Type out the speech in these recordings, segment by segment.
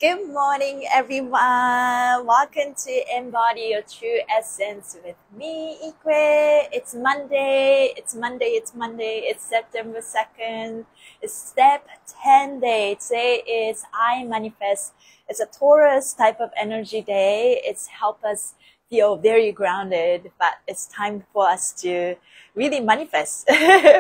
Good morning, everyone. Welcome to Embody Your True Essence with me, Ikue. It's Monday. It's September 2nd. It's step 10 day. Today is I Manifest. It's a Taurus type of energy day. It's help us feel very grounded, but it's time for us to really manifest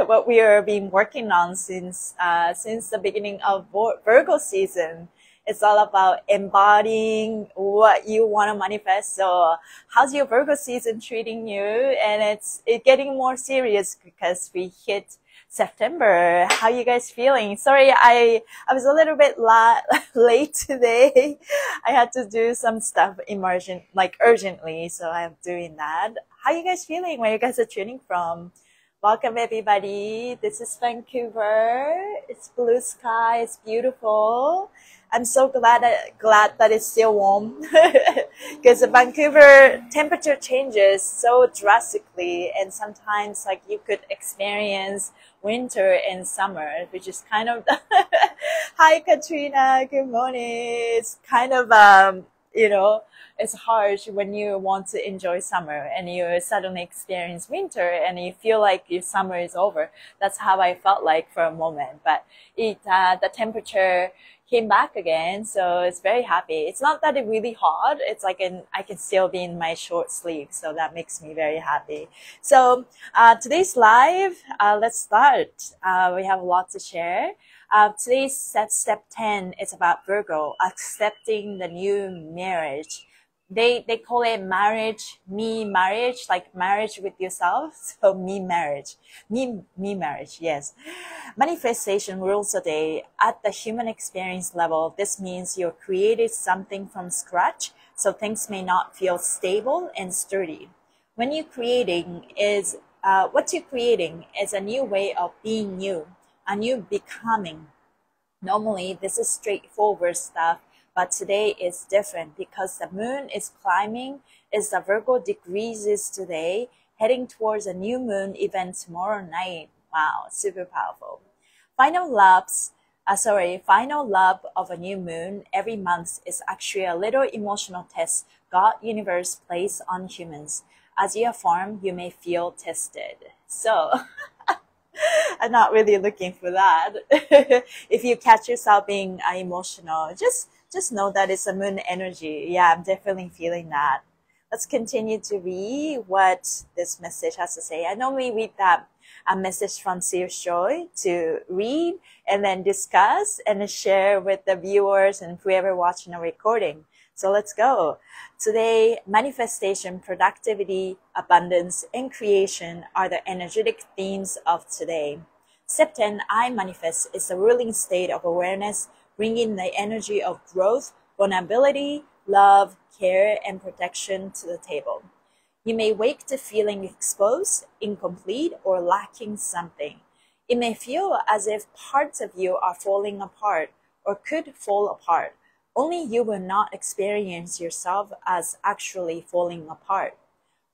what we are been working on since the beginning of Virgo season. It's all about embodying what you want to manifest. So how's your Virgo season treating you? And it's getting more serious because we hit September. How you guys feeling? Sorry, I was a little bit late today. I had to do some stuff urgently. So I'm doing that. How you guys feeling? Where you guys are tuning from? Welcome everybody. This is Vancouver. It's blue sky. It's beautiful. I'm so glad that it's still warm because the Vancouver temperature changes so drastically, and sometimes like you could experience winter and summer, which is kind of hi Katrina, good morning. It's kind of it's harsh when you want to enjoy summer and you suddenly experience winter and you feel like your summer is over. That's how I felt like for a moment, but the temperature came back again, so it's very happy. It's not that it's really hot. It's like I can still be in my short sleeve, so that makes me very happy. So today's live, let's start. We have a lot to share. Today's step 10 is about Virgo, accepting the new marriage. They call it marriage, me-rriage, like marriage with yourself. So me-rriage, me-rriage, yes. Manifestation rules the day. At the human experience level, this means you created something from scratch, so things may not feel stable and sturdy. What you're creating is a new way of being you, a new becoming. Normally, this is straightforward stuff, but today is different because the moon is climbing as the Virgo decreases today, heading towards a new moon event tomorrow night. Wow, super powerful. Final lap of a new moon every month is actually a little emotional test God universe plays on humans. As you affirm, you may feel tested. So I'm not really looking for that. If you catch yourself being emotional, just know that it's a moon energy. Yeah, I'm definitely feeling that. Let's continue to read what this message has to say. I normally read that a message from Serious Joy to read and then discuss and share with the viewers and whoever watching a recording. So let's go. Today, manifestation, productivity, abundance, and creation are the energetic themes of today. Step 10, I Manifest, is the ruling state of awareness, bringing the energy of growth, vulnerability, love, care, and protection to the table. You may wake to feeling exposed, incomplete, or lacking something. It may feel as if parts of you are falling apart or could fall apart. Only you will not experience yourself as actually falling apart.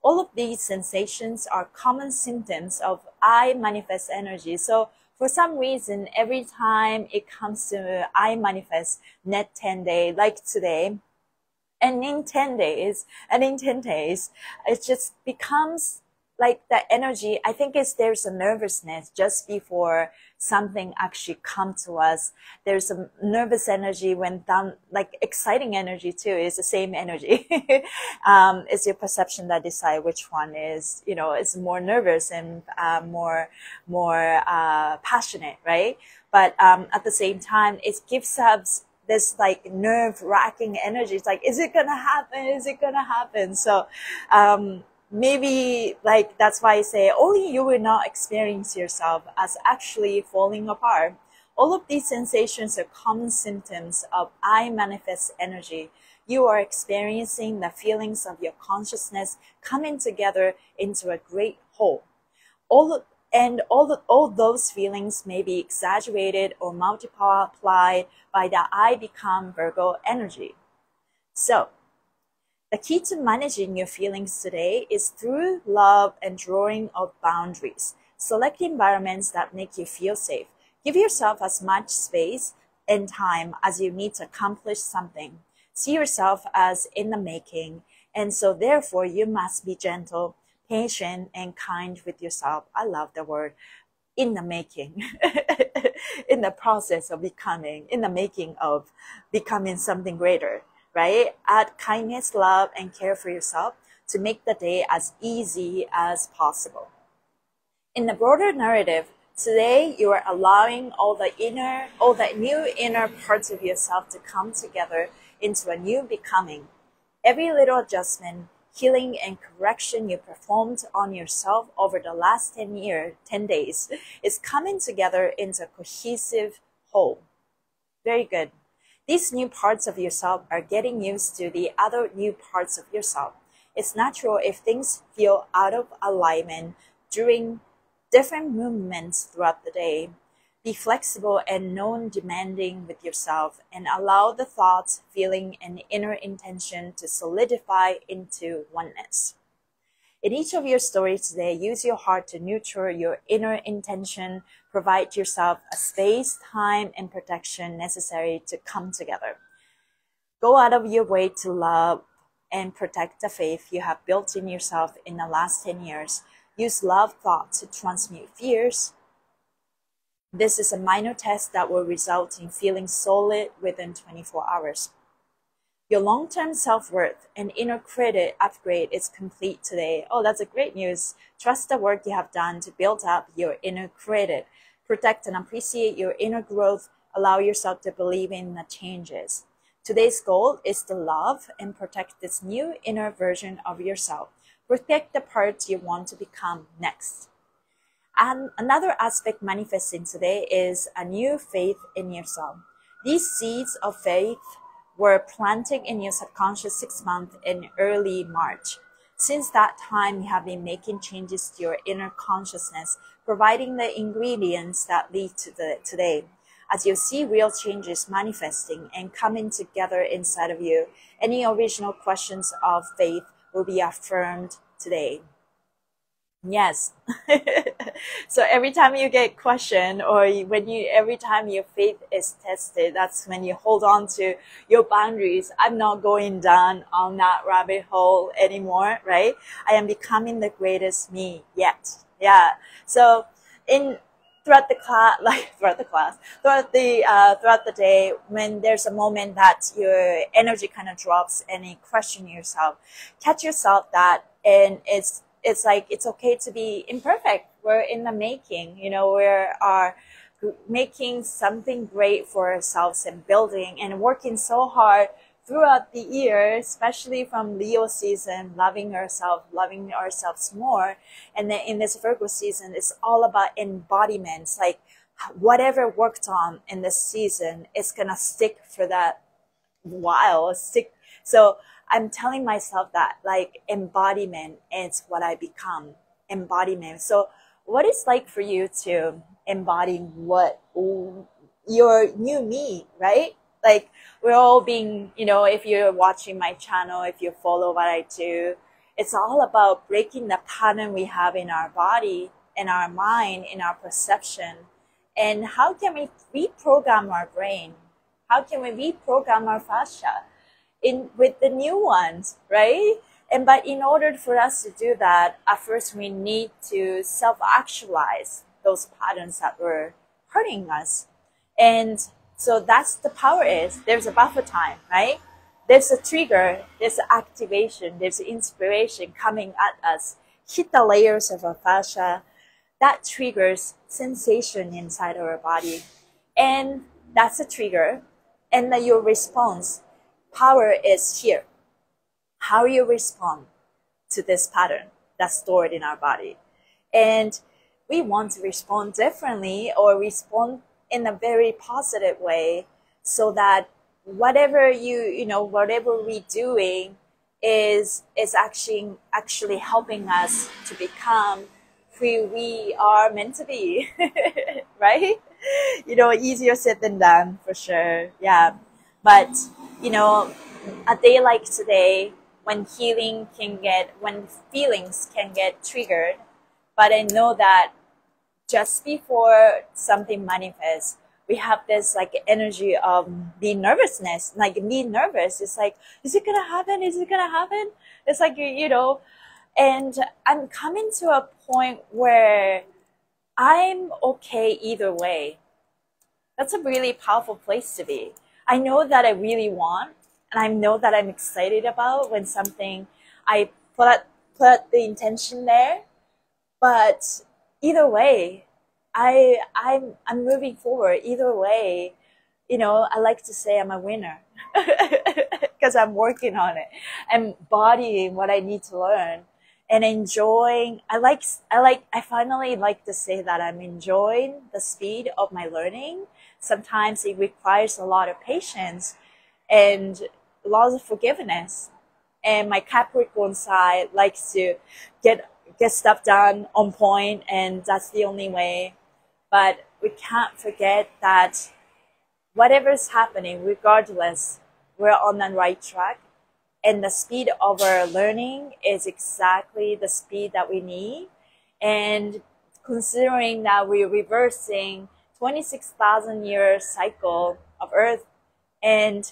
All of these sensations are common symptoms of I Manifest energy. So for some reason, every time it comes to I Manifest net 10 day, like today, and in 10 days, it just becomes like the energy. I think there's a nervousness just before something actually come to us. There's a nervous energy when like exciting energy too is the same energy. It's your perception that decide which one is, is more nervous and more passionate, right? But at the same time, it gives us this like nerve-wracking energy. It's like, is it gonna happen? Is it gonna happen? So maybe like that's why I say only you will not experience yourself as actually falling apart. All of these sensations are common symptoms of I Manifest energy. You are experiencing the feelings of your consciousness coming together into a great whole. All those feelings may be exaggerated or multiplied by the I Become Virgo energy. So, the key to managing your feelings today is through love and drawing of boundaries. Select environments that make you feel safe. Give yourself as much space in time as you need to accomplish something. See yourself as in the making, and so therefore you must be gentle, patient, and kind with yourself. I love the word in the making, in the process of becoming, in the making of becoming something greater, right? Add kindness, love, and care for yourself to make the day as easy as possible. In the broader narrative, today you are allowing all the new inner parts of yourself to come together into a new becoming. Every little adjustment, healing, and correction you performed on yourself over the last 10 days is coming together into a cohesive whole. Very good. These new parts of yourself are getting used to the other new parts of yourself. It's natural if things feel out of alignment during different movements throughout the day. Be flexible and non-demanding with yourself, and allow the thoughts, feeling, and inner intention to solidify into oneness. In each of your stories today, use your heart to nurture your inner intention. Provide yourself a space, time, and protection necessary to come together. Go out of your way to love and protect the faith you have built in yourself in the last 10 years. Use love thought to transmute fears. This is a minor test that will result in feeling solid within 24 hours. Your long-term self-worth and inner credit upgrade is complete today. Oh, that's a great news. Trust the work you have done to build up your inner credit. Protect and appreciate your inner growth. Allow yourself to believe in the changes. Today's goal is to love and protect this new inner version of yourself. Protect the parts you want to become next. And another aspect manifesting today is a new faith in yourself. These seeds of faith were planted in your subconscious 6 months in early March. Since that time, you have been making changes to your inner consciousness, providing the ingredients that lead to today. As you see real changes manifesting and coming together inside of you, any original questions of faith will be affirmed today. Yes. So every time you get questioned, or every time your faith is tested, that's when you hold on to your boundaries. I'm not going down on that rabbit hole anymore, right? I am becoming the greatest me yet. Yeah. So throughout the day, when there's a moment that your energy kind of drops and you question yourself, catch yourself that, and it's like, it's okay to be imperfect. We're in the making, we are making something great for ourselves and building and working so hard throughout the year, especially from Leo season, loving ourselves more. And then in this Virgo season, it's all about embodiments. Like whatever worked on in this season, it's going to stick for that while. So I'm telling myself that, like, embodiment is what I become. Embodiment. So what it's like for you to embody what your new me, right? Like, we're all being, if you're watching my channel, if you follow what I do, it's all about breaking the pattern we have in our body, in our mind, in our perception. And how can we reprogram our brain? How can we reprogram our fascia with the new ones, right? But in order for us to do that, at first we need to self-actualize those patterns that were hurting us. And so that's the power is, there's a buffer time, right? There's a trigger, there's an activation, there's an inspiration coming at us. Hit the layers of our fascia, that triggers sensation inside our body. And that's a trigger. And then your response, power is here. How you respond to this pattern that's stored in our body. And we want to respond differently, or respond in a very positive way, so that whatever whatever we're doing is actually helping us to become who we are meant to be. Right? Easier said than done, for sure. Yeah. But a day like today, when feelings can get triggered, but I know that just before something manifests, we have this like energy of being nervousness, like being nervous. It's like, is it gonna happen? Is it gonna happen? It's like, you know, and I'm coming to a point where I'm okay either way. That's a really powerful place to be. I know that I really want, and I know that I'm excited about when something I put the intention there. But either way, I'm moving forward. Either way, you know, I like to say I'm a winner because I'm working on it. I'm embodying what I need to learn and enjoying. I finally like to say that I'm enjoying the speed of my learning. Sometimes it requires a lot of patience and lots of forgiveness. And my Capricorn side likes to get stuff done on point, and that's the only way. But we can't forget that whatever's happening, regardless, we're on the right track. And the speed of our learning is exactly the speed that we need. And considering that we're reversing 26,000 year cycle of Earth, and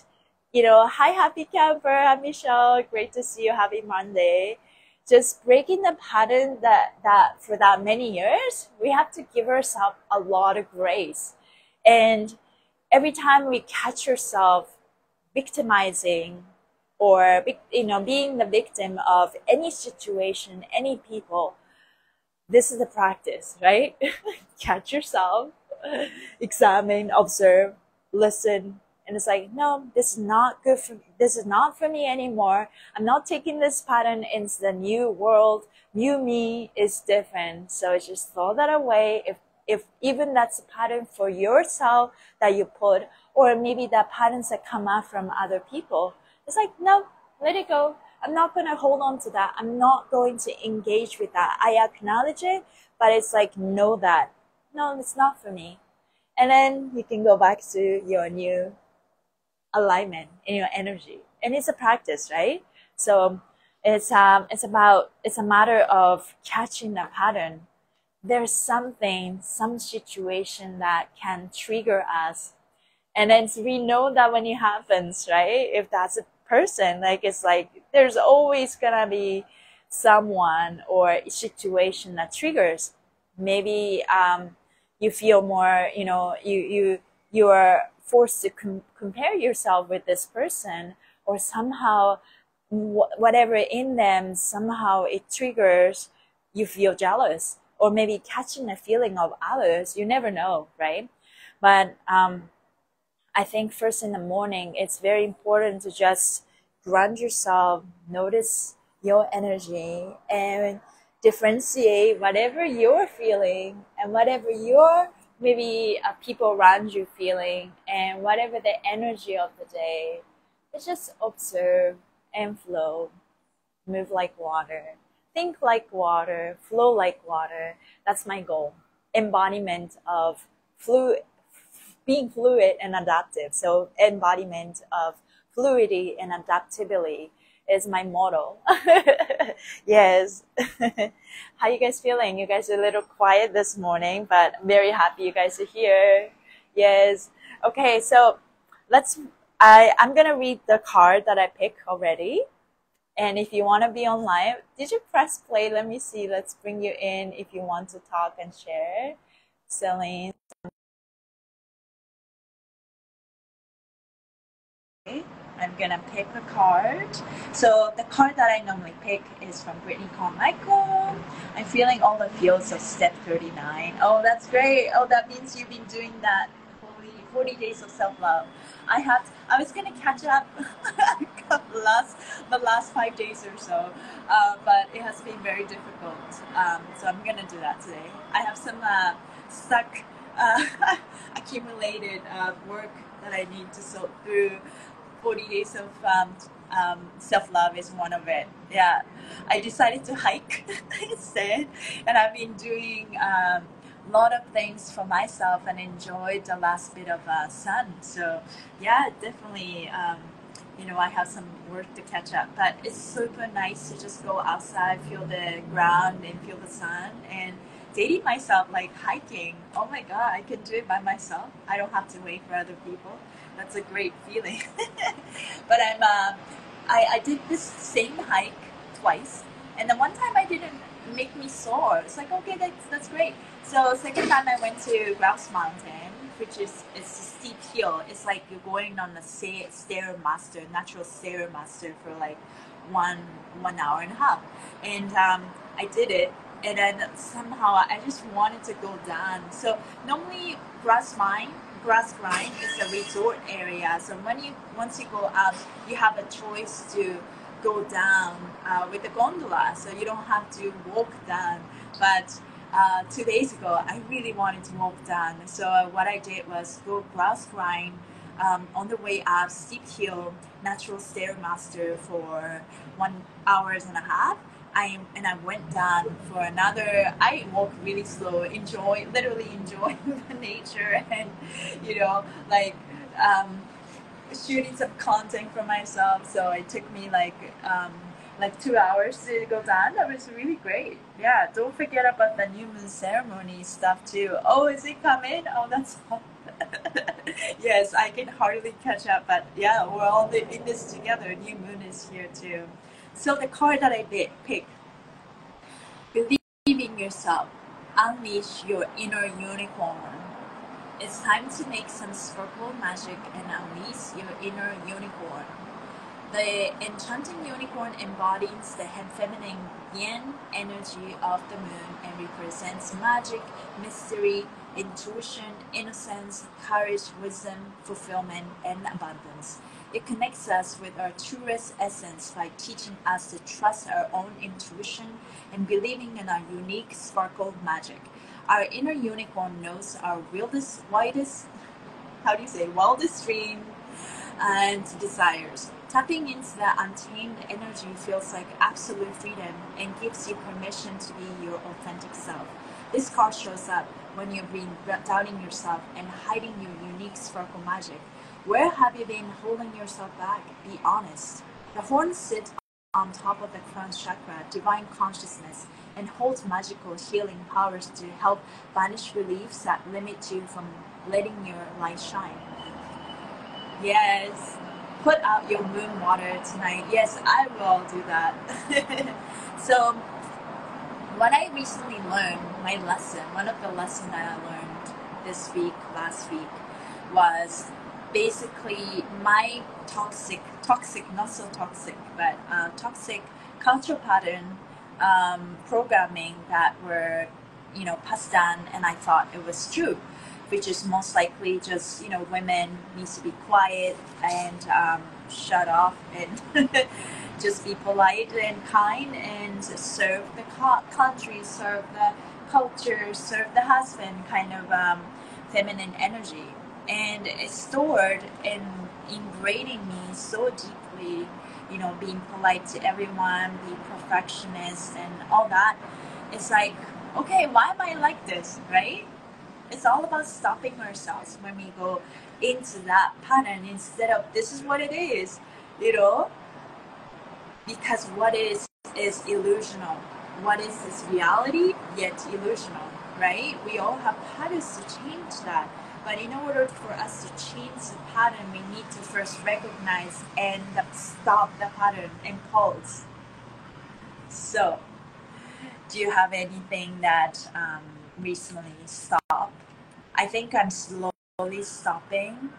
you know, hi, happy camper, hi, Michelle, great to see you, happy Monday. Just breaking the pattern that for that many years, we have to give ourselves a lot of grace. And every time we catch ourselves victimizing or, you know, being the victim of any situation, any people, this is the practice, right? Catch yourself, examine, observe, listen, and it's like, no, this is not good for me. This is not for me anymore. I'm not taking this pattern into the new world. New me is different. So just throw that away. If even that's a pattern for yourself that you put, or maybe that patterns that come out from other people, it's like, no, let it go. I'm not going to hold on to that. I'm not going to engage with that. I acknowledge it, but it's like, know that, no, it's not for me. And then you can go back to your new alignment in your energy. And it's a practice, right? So it's a matter of catching that pattern. There's something, some situation that can trigger us. And then we know that when it happens, right? If that's a person, like, it's like, there's always gonna be someone or situation that triggers. Maybe you feel more, you know, you are forced to compare yourself with this person, or somehow whatever in them, somehow it triggers, you feel jealous, or maybe catching a feeling of others. You never know, right? But I think first in the morning, it's very important to just ground yourself, notice your energy, and differentiate whatever you're feeling and whatever your maybe people around you feeling, and whatever the energy of the day. It's just observe and flow, move like water, think like water, flow like water. That's my goal. Embodiment of being fluid and adaptive. So embodiment of fluidity and adaptability is my motto. Yes. How you guys feeling? You guys are a little quiet this morning, but I'm very happy you guys are here. Yes. Okay, so I'm gonna read the card that I picked already. And if you want to be online, did you press play? Let me see. Let's bring you in if you want to talk and share. Celine. I'm gonna pick a card. So the card that I normally pick is from Brittany Carmichael. I'm feeling all the feels of step 39. Oh, that's great. Oh, that means you've been doing that 40 days of self-love. I was gonna catch up the last 5 days or so, but it has been very difficult. So I'm gonna do that today. I have some stuck accumulated work that I need to sort through. 40 days of self-love is one of it. Yeah, I decided to hike instead, and I've been doing a lot of things for myself and enjoyed the last bit of sun. So yeah, definitely, you know, I have some work to catch up, but it's super nice to just go outside, feel the ground and feel the sun, and dating myself, like hiking. Oh my God, I can do it by myself. I don't have to wait for other people. That's a great feeling. But I did this same hike twice, and the one time I didn't make me sore. It's like, okay, that's great. So second time I went to Grouse Mountain, which is it's a steep hill. It's like you're going on a stairmaster, natural stairmaster for like one hour and a half, and I did it. And then somehow I just wanted to go down. So normally Grass Grind is a resort area. So once you go up, you have a choice to go down with the gondola. So you don't have to walk down. But 2 days ago, I really wanted to walk down. So what I did was go Grass Grind on the way up, steep hill, natural stairmaster for 1 hour and a half. I went down for another. I walk really slow, literally enjoy the nature, and like shooting some content for myself. So it took me like 2 hours to go down. That was really great. Yeah, don't forget about the new moon ceremony stuff too. Oh, is it coming? Oh, that's yes, I can hardly catch up, but yeah, we're all in this together. New moon is here too. So the card that I picked, believe in yourself, unleash your inner unicorn. It's time to make some sparkle magic and unleash your inner unicorn. The enchanting unicorn embodies the feminine yin energy of the moon and represents magic, mystery, intuition, innocence, courage, wisdom, fulfillment, and abundance. It connects us with our truest essence by teaching us to trust our own intuition and believing in our unique sparkle magic. Our inner unicorn knows our wildest dream and desires. Tapping into that untamed energy feels like absolute freedom and gives you permission to be your authentic self. This card shows up when you've been doubting yourself and hiding your unique sparkle magic. Where have you been holding yourself back? Be honest. The horn sits on top of the crown chakra, divine consciousness, and holds magical healing powers to help banish beliefs that limit you from letting your light shine. Yes, put out your moon water tonight. Yes, I will do that. So, what I recently learned, one of the lessons that I learned last week, was basically my toxic, not so toxic, but toxic cultural pattern programming that were, passed down, and I thought it was true, which is most likely just, women needs to be quiet and shut off and just be polite and kind and serve the country, serve the culture, serve the husband kind of feminine energy. And it's stored and ingrained in me so deeply, being polite to everyone, be perfectionist and all that. It's like, okay, why am I like this, right? It's all about stopping ourselves when we go into that pattern instead of this is what it is, because what is illusional. What is this reality yet illusional, right? We all have patterns to change that. But in order for us to change the pattern, we need to first recognize and stop the pattern and pause. So, do you have anything that recently stopped? I think I'm slowly stopping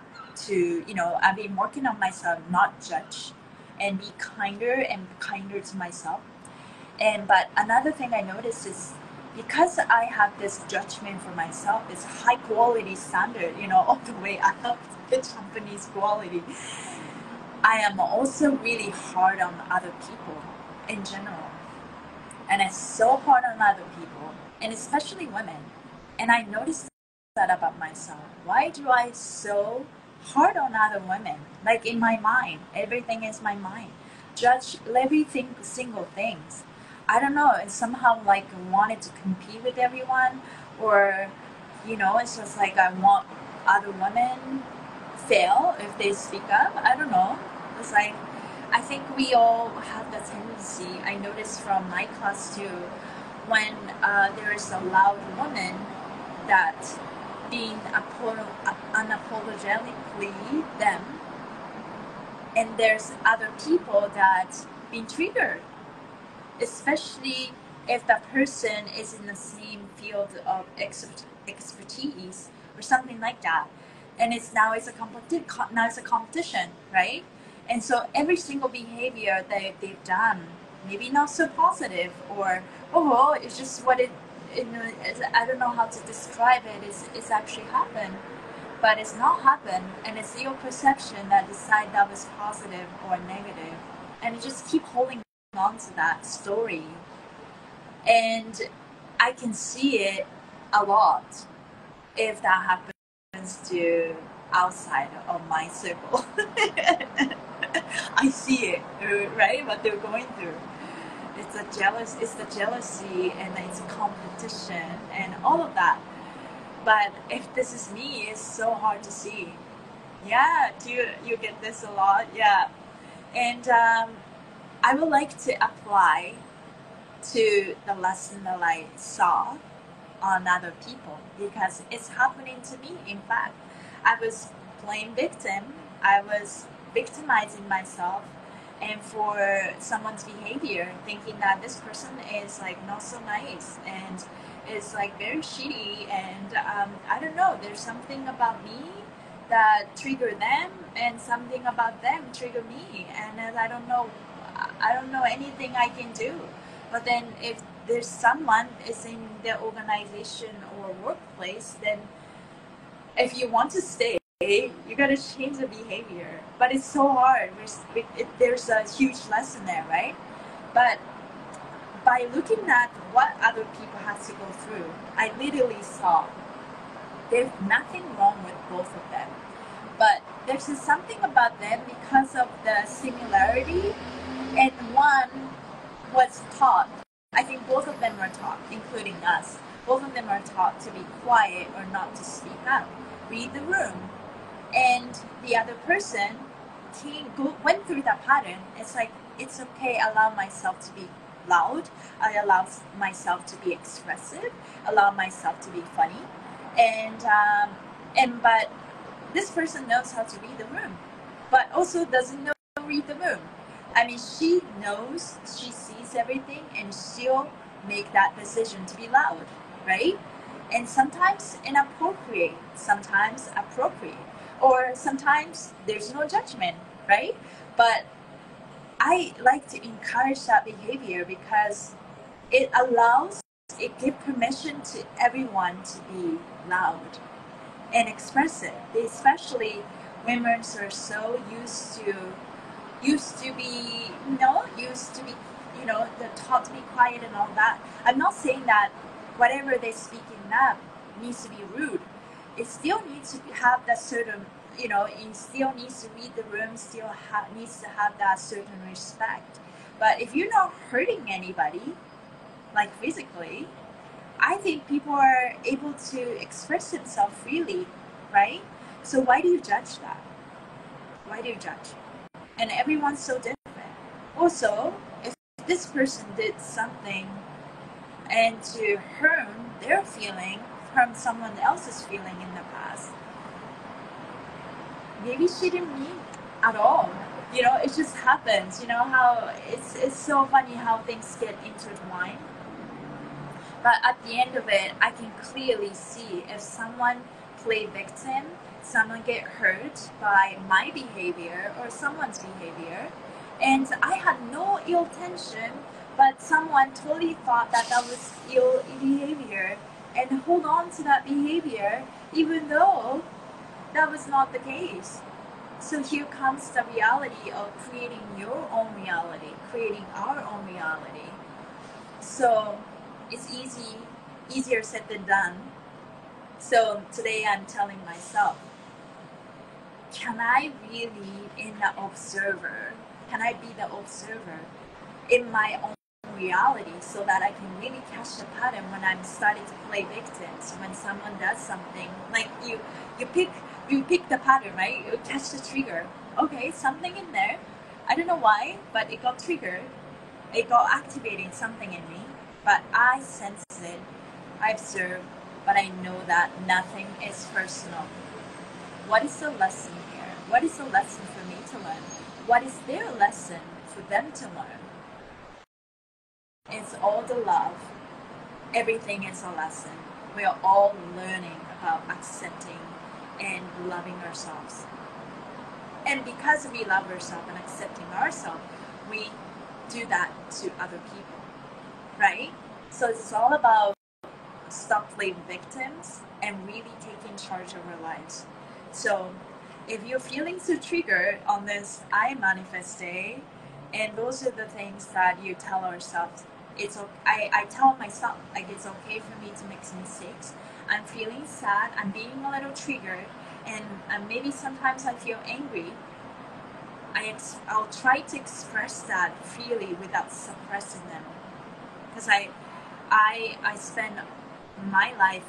to, I've been working on myself, not judge, and be kinder to myself. But another thing I noticed is, because I have this judgment for myself, this high quality standard, all the way up the Japanese quality, I am also really hard on other people in general. And it's so hard on other people, and especially women. And I noticed that about myself. Why do I so hard on other women? Like in my mind, everything is my mind. Judge everything, single things. I don't know, it's somehow like I wanted to compete with everyone, or, it's just like I want other women fail if they speak up. I don't know. It's like, I think we all have that tendency. I noticed from my class too, when there is a loud woman that being unapologetically them, and there's other people that being triggered, especially if the person is in the same field of expertise or something like that, and it's a competition, right? And so every single behavior that they've done, maybe not so positive, or overall it's just what it, I don't know how to describe it, it's actually happened, but it's not happened, and it's your perception that decide that was positive or negative, and you just keep holding on to that story. And I can see it a lot if that happens to outside of my circle. I see it, right? What they're going through. It's the jealousy, and it's competition and all of that. But if this is me, it's so hard to see. Yeah, do you get this a lot? Yeah. And I would like to apply to the lesson that I saw on other people, because it's happening to me. In fact, I was playing victim. I was victimizing myself, and for someone's behavior, thinking that this person is like not so nice and is like very shitty, and I don't know, there's something about me that trigger them, and something about them trigger me, and I don't know anything I can do. But then if there's someone is in the organization or workplace, then if you want to stay, you gotta change the behavior. But it's so hard. There's a huge lesson there, right? But by looking at what other people have to go through, I literally saw there's nothing wrong with both of them. But there's something about them because of the similarity, and one was taught, I think both of them were taught, including us, both of them are taught to be quiet or not to speak up, read the room. And the other person went through that pattern. It's like, it's okay, allow myself to be loud, I allow myself to be expressive, allow myself to be funny. But this person knows how to read the room, but also doesn't know how to read the room. I mean, she knows, she sees everything, and she'll make that decision to be loud, right? And sometimes inappropriate, sometimes appropriate, or sometimes there's no judgment, right? But I like to encourage that behavior because it gives permission to everyone to be loud and expressive, especially women are so used to be, they're taught to be quiet and all that. I'm not saying that whatever they speak in that needs to be rude. It still needs to have that certain, it still needs to read the room, still needs to have that certain respect. But if you're not hurting anybody, like physically, I think people are able to express themselves freely, right? So why do you judge that? Why do you judge? And everyone's so different. Also, if this person did something and to harm their feeling from someone else's feeling in the past, maybe she didn't mean at all. It just happens. How it's so funny how things get intertwined. But at the end of it, I can clearly see if someone play victim, someone get hurt by my behavior or someone's behavior, and I had no ill intention, but someone totally thought that was ill behavior and hold on to that behavior even though that was not the case. So here comes the reality of creating your own reality, creating our own reality. So it's easier said than done. So today I'm telling myself, can I really be the observer in my own reality, so that I can really catch the pattern when I'm starting to play victims, when someone does something, like you pick the pattern, right? You catch the trigger. Okay, something in there, I don't know why, but it got triggered, it got activating something in me. but I sense it, I observe, but I know that nothing is personal. What is the lesson here? What is the lesson for me to learn? What is their lesson for them to learn? It's all the love. Everything is a lesson. We are all learning about accepting and loving ourselves. And because we love ourselves and accepting ourselves, we do that to other people, right? So it's all about stop playing victims and really taking charge of our lives. So if you're feeling so triggered on this I manifest day, and those are the things that you tell ourselves, it's okay. I tell myself, like, it's okay for me to make mistakes. I'm feeling sad, I'm being a little triggered, and maybe sometimes I feel angry. I'll try to express that freely without suppressing them, because I spend my life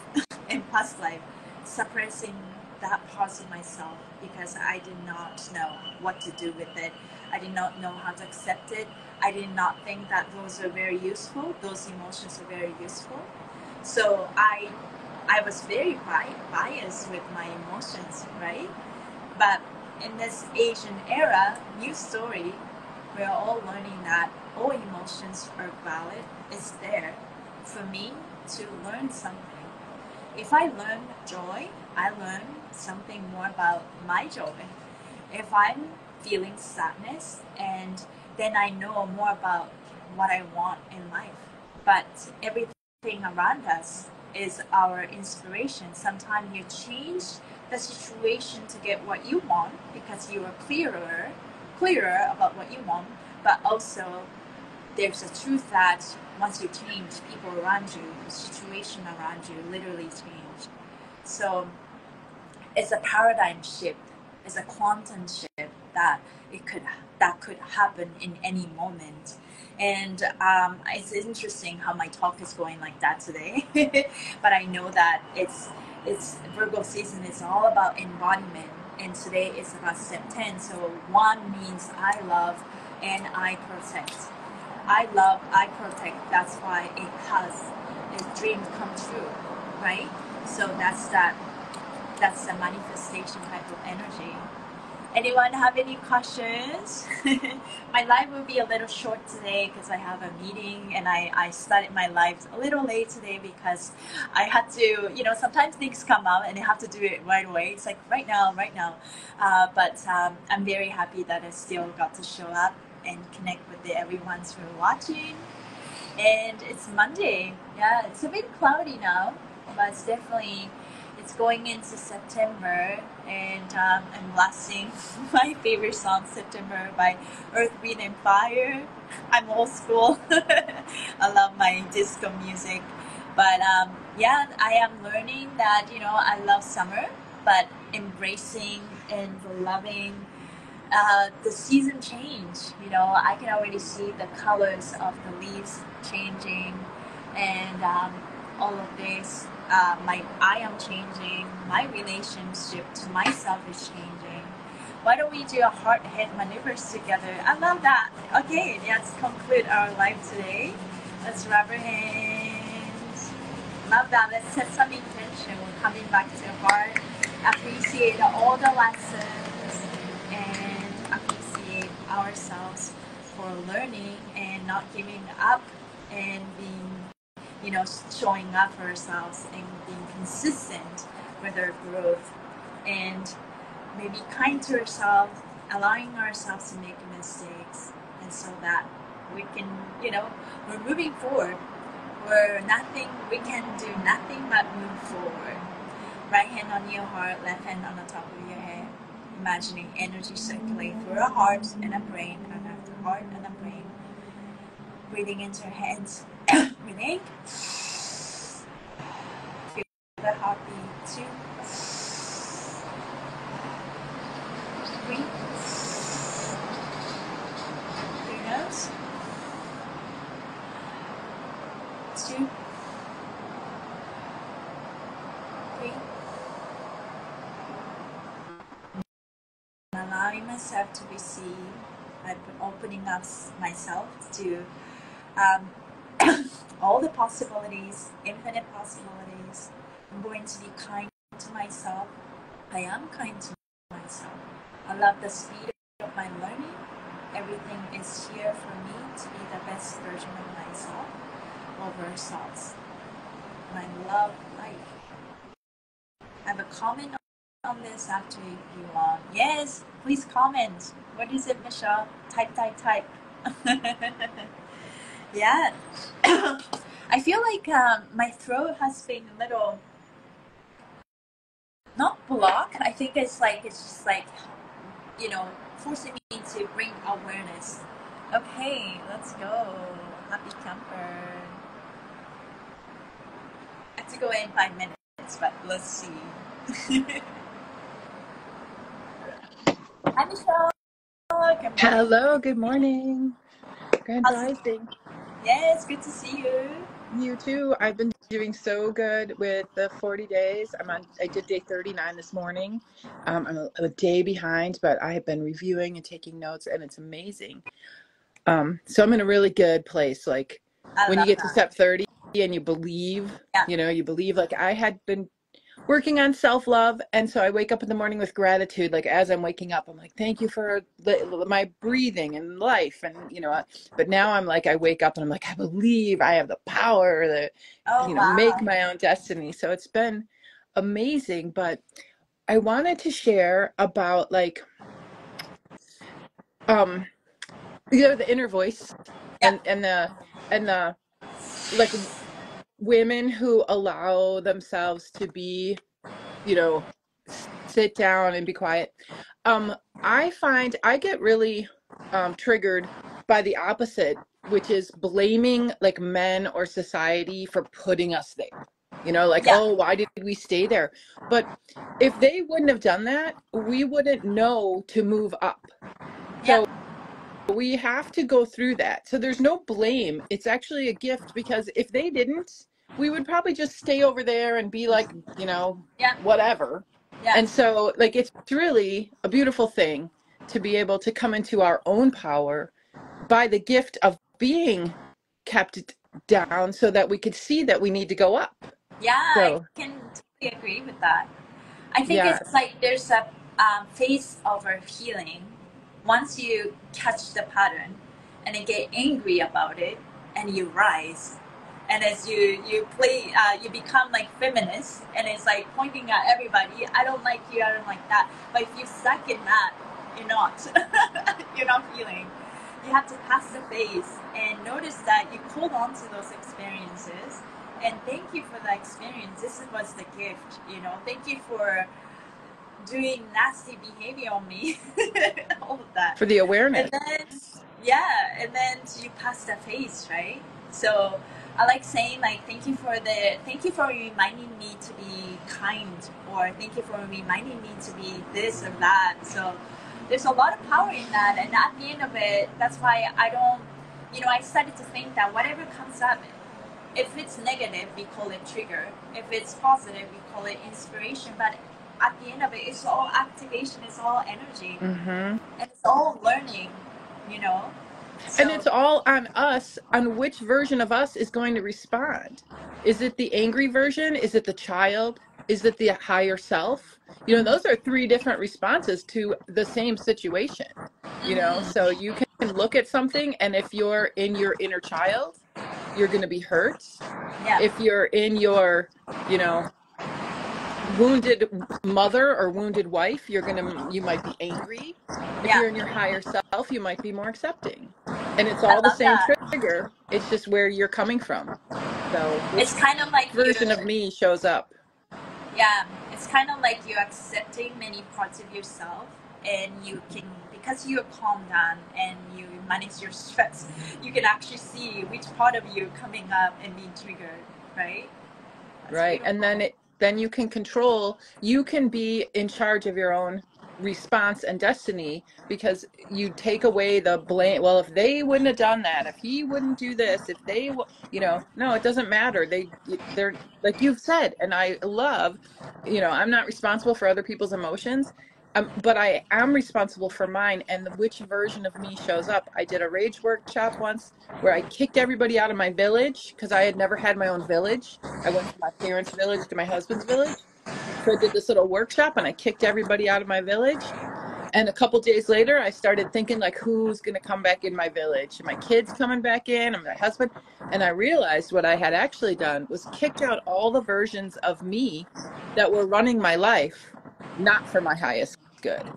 and past life suppressing that part of myself because I did not know what to do with it. I did not know how to accept it. I did not think that those are very useful. Those emotions are very useful. So I was very biased with my emotions, right? But in this Asian era, new story, we're all learning that all emotions are valid. It's there for me to learn something. If I learn joy, I learn something more about my joy. If I'm feeling sadness, and then I know more about what I want in life. But everything around us is our inspiration. Sometimes you change the situation to get what you want because you are clearer about what you want, but also there's a truth that once you change, people around you, the situation around you literally change. So it's a paradigm shift, it's a quantum shift that could happen in any moment. And it's interesting how my talk is going like that today. But I know that it's Virgo season is all about embodiment, and today is about step 10. So 1 means I love and I protect. I love, I protect. That's why it has its dreams come true, right? So that's the manifestation type of energy. Anyone have any questions? My live will be a little short today because I have a meeting, and I started my live a little late today because I had to, sometimes things come out and I have to do it right away. It's like right now. But I'm very happy that I still got to show up and connect with everyone who are watching. And it's Monday. Yeah, it's a bit cloudy now, but it's going into September, and I'm blasting my favorite song, September, by Earth, Wind and Fire. I'm old school. I love my disco music. But yeah, I am learning that, I love summer, but embracing and loving the season change. I can already see the colors of the leaves changing, and all of this. I am changing. My relationship to myself is changing. Why don't we do a heart head maneuvers together? I love that. Okay, let's conclude our live today. Let's rub our hands. Love that. Let's set some intention. We're coming back to heart. Appreciate all the lessons and appreciate ourselves for learning and not giving up and being, showing up for ourselves and being consistent with our growth, and maybe kind to ourselves, allowing ourselves to make mistakes, and so that we can, we're moving forward. We can do nothing but move forward. Right hand on your heart, left hand on the top of your head. Imagining energy circulate through our heart and our brain, and after heart and the brain. Breathing into your hands. Breathing. Feel the heartbeat. 2, 3. Through your nose. 2, 3. Allowing myself to receive. I'm opening up myself to all the possibilities, infinite possibilities. I'm going to be kind to myself. I am kind to myself. I love the speed of my learning. Everything is here for me to be the best version of myself over results. And I love life. I have a comment on this after you want. Yes, please comment. What is it, Michelle? Type. Yeah. I feel like my throat has been a little, not blocked. I think it's just like, forcing me to bring awareness. Okay, let's go. Happy camper. I have to go in 5 minutes, but let's see. Hi, Michelle. Good morning. Hello, good morning. Grand Rising. Yes, good to see you. You too. I've been doing so good with the 40 days. I did day 39 this morning. I'm a day behind, but I have been reviewing and taking notes, and it's amazing. So I'm in a really good place. Like I when you love get to that. step 30 and you believe, Yeah. you believe, like I had been working on self-love, and so I wake up in the morning with gratitude. Like as I'm waking up, I'm like, thank you for my breathing and life, and but now I'm like, I wake up and I'm like, I believe I have the power to Oh, make wow. my own destiny. So it's been amazing. But I wanted to share about like the inner voice, Yeah. and the like women who allow themselves to be, sit down and be quiet. I find I get really triggered by the opposite, which is blaming like men or society for putting us there. Like, Yeah. oh, why did we stay there? But if they wouldn't have done that, we wouldn't know to move up. Yeah. So we have to go through that. So there's no blame. It's actually a gift, because if they didn't, we would probably just stay over there and be like, Yeah. whatever. Yeah. And so like it's really a beautiful thing to be able to come into our own power by the gift of being kept down so that we could see that we need to go up. Yeah, I So can totally agree with that. I think yeah, it's like there's a phase of our healing. Once you catch the pattern and then get angry about it, and you rise, and as you play, you become like feminist, and it's like pointing at everybody. I don't like you. I don't like that. But if you stuck in that, you're not. You're not healing. You have to pass the phase and notice that you hold on to those experiences. And thank you for the experience. This was the gift. Thank you for doing nasty behavior on me. All of that. for the awareness. And then, yeah, and then you pass the phase, right? So I like saying like, thank you for reminding me to be kind, or thank you for reminding me to be this or that. So there's a lot of power in that. And at the end of it, that's why I started to think that whatever comes up, if it's negative, we call it trigger. If it's positive, we call it inspiration. But at the end of it, it's all activation, it's all energy, Mm-hmm. and it's all learning, you know? And So, it's all on us, on which version of us is going to respond. Is it the angry version? Is it the child? Is it the higher self? Those are three different responses to the same situation. So you can look at something, and if you're in your inner child, you're going to be hurt. yeah, If you're in your, wounded mother or wounded wife, you might be angry. If yeah, you're in your higher self, you might be more accepting. And it's I all the love same that. trigger. It's just where you're coming from. So It's which kind of like version of me shows up? yeah, it's kind of like you're accepting many parts of yourself, and you can, because you're calm down and you manage your stress, you can actually see which part of you coming up and being triggered, right? That's Right. And beautiful. then you can be in charge of your own response and destiny, because you take away the blame. Well, if they wouldn't have done that, if he wouldn't do this, if they, no, it doesn't matter. They're like you've said, and I love, I'm not responsible for other people's emotions. but I am responsible for mine and which version of me shows up. I did a rage workshop once where I kicked everybody out of my village because I had never had my own village. I went from my parents' village to my husband's village. So I did this little workshop and I kicked everybody out of my village. And a couple days later, I started thinking, like, who's going to come back in my village? My kids coming back in, and my husband. And I realized what I had actually done was kicked out all the versions of me that were running my life, not for my highest good.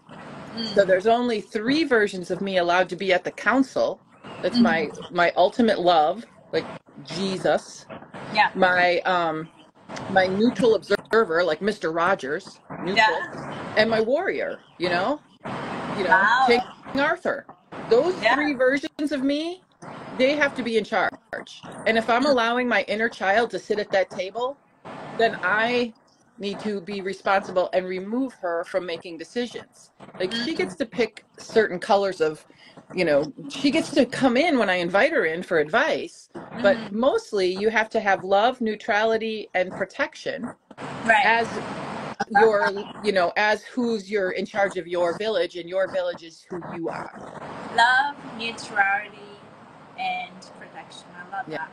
So there's only 3 versions of me allowed to be at the council. That's my ultimate love, like Jesus. Yeah. My neutral observer, like Mr. Rogers, neutral, Yeah. and my warrior, King Wow. Arthur. Those Yeah. 3 versions of me, they have to be in charge. And if I'm allowing my inner child to sit at that table, then I need to be responsible and remove her from making decisions. Like she gets to pick certain colors of, she gets to come in when I invite her in for advice, but mostly you have to have love, neutrality, and protection Right. as your, as who's you're in charge of your village, and your village is who you are. Love, neutrality, and protection. I love that.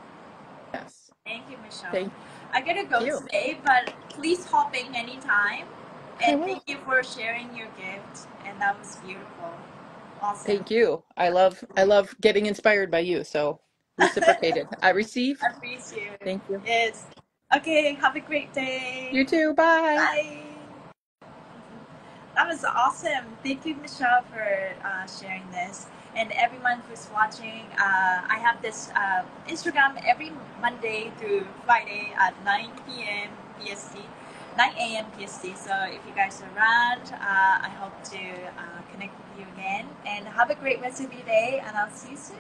Yes. Thank you, Michelle. Thank I gotta go you. today, but please hop in anytime. I And will. thank you for sharing your gift. And that was beautiful. Awesome. Thank you. I love getting inspired by you. So reciprocated. I receive. I appreciate it. Thank you. Yes. Okay, have a great day. You too. Bye. Bye. That was awesome. Thank you, Michelle, for sharing this. And everyone who's watching, I have this Instagram every Monday through Friday at 9 p.m. PST, 9 a.m. PST. So if you guys are around, I hope to connect with you again. And have a great rest of your day, and I'll see you soon.